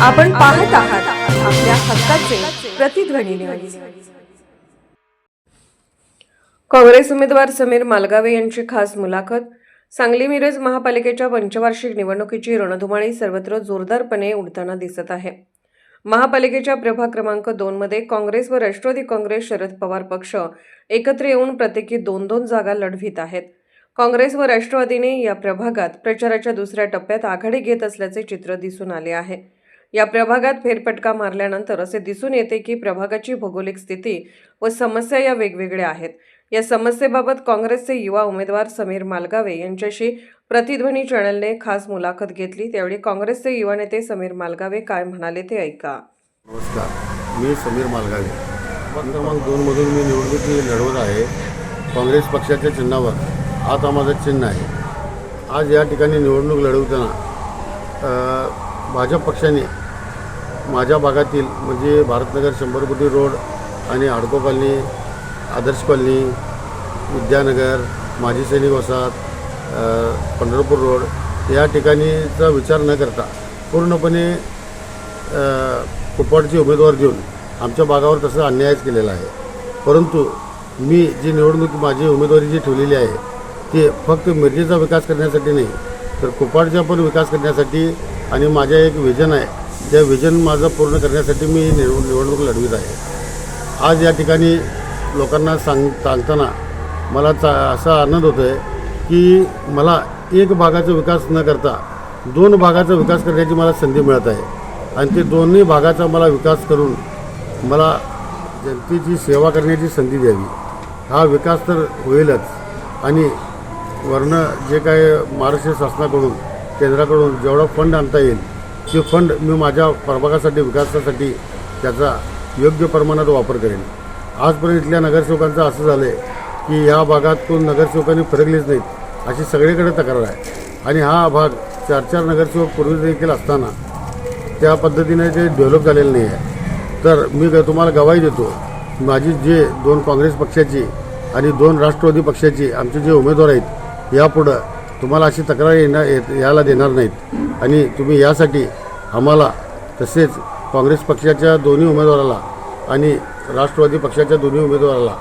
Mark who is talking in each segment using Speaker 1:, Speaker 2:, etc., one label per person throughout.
Speaker 1: आपण पाहत आहात आपल्या हक्काचे प्रतिध्वनी न्यूज। काँग्रेस उमेदवार समीर मालगावे यांची खास मुलाखत। सांगली मिरज महापालिकेच्या पंचवार्षिक निवडणुकीची रणधुमाळी सर्वत्र जोरदारपणे उडताना दिसत आहे। महापालिकेच्या प्रभाग क्रमांक 2 मध्ये काँग्रेस व राष्ट्रवादी काँग्रेस शरद पवार पक्ष एकत्र येऊन प्रत्येकी 2-2 जागा लढवित आहेत। काँग्रेस व राष्ट्रवादीने या प्रभागात प्रचाराच्या दुसऱ्या टप्प्यात आघाडी घेत असल्याचे चित्र दिसून आले आहे। या प्रभागात फेरफटका मारल्यानंतर असे दिसून येते की प्रभागाची भौगोलिक स्थिती व समस्या या वेगवेगळ्या आहेत। या समस्येबाबत काँग्रेसचे युवा उमेदवार समीर मालगावे यांच्याशी प्रतिध्वनी चॅनलने खास मुलाखत घेतली। त्यावेळी काँग्रेसचे युवा नेते समीर मालगावे काय म्हणाले ते ऐका।
Speaker 2: नमस्कार, मी समीर मालगावे। क्रमांक 2 मधून मी निवडणुकी लढवत आहे। काँग्रेस पक्षाच्या चिन्हावर आता माझं चिन्ह आहे। आज या ठिकाणी निवडणूक लढवताना भाजप पक्षाने माझ्या भागातील म्हणजे भारतनगर 100 कोटी रोड आणि आडको कॉलनी, आदर्श कॉलनी, विद्यानगर, माजी सैनिक वसाहत, पंढरपूर रोड या ठिकाणीचा विचार न करता पूर्णपणे कुपवाडचे उमेदवार देऊन आमच्या भागावर तसं अन्यायच केलेला आहे। परंतु मी जी निवडणूक माझी उमेदवारी जी ठेवलेली आहे ते फक्त मिरजेचा विकास करण्यासाठी नाही तर कुपवाडचा पण विकास करण्यासाठी आणि माझ्या एक विजन आहे, त्या विजन माझं पूर्ण करण्यासाठी मी निवडणूक लढवित आहे। आज या ठिकाणी लोकांना सांगताना मला असा आनंद होतो आहे की मला एक भागाचा विकास न करता 2 भागाचा विकास करण्याची मला संधी मिळत आहे आणि ते दोन्ही भागाचा मला विकास करून मला जनतेची सेवा करण्याची संधी द्यावी। हा विकास तर होईलच आणि वरनं जे काय महाराष्ट्र शासनाकडून केंद्राकडून जेवढा फंड आणता येईल ते फंड मी माझ्या प्रभागासाठी विकासासाठी त्याचा योग्य प्रमाणात वापर करेन। आजपर्यंत इथल्या नगरसेवकांचं असं झालं आहे की या भागात कोण नगरसेवकांनी फरकलेच नाहीत अशी सगळीकडे तक्रार आहे आणि हा भाग 4-4 नगरसेवक पूर्वी देखील असताना त्या पद्धतीने ते डेव्हलप झालेलं नाही आहे। तर मी तुम्हाला गवाही देतो, माझी जे 2 काँग्रेस पक्षाची आणि 2 राष्ट्रवादी पक्षाची आमचे जे उमेदवार आहेत यापुढं तुम्हाला अशी तक्रार यायला देणार नाहीत आणि तुम्ही यासाठी आम्हाला तसेच काँग्रेस पक्षाच्या दोन्ही उमेदवाराला आणि राष्ट्रवादी पक्षाच्या दोन्ही उमेदवाराला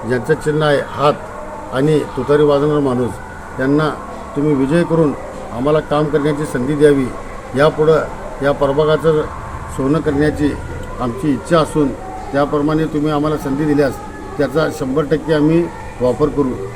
Speaker 2: ज्यांचं चिन्ह आहे हात आणि तुतारी वाजवणारा माणूस यांना तुम्ही विजय करून आम्हाला काम करण्याची संधी द्यावी। यापुढं या प्रभागाचं सोनं करण्याची आमची इच्छा असून त्याप्रमाणे तुम्ही आम्हाला संधी दिल्यास त्याचा 100% आम्ही वापर करू।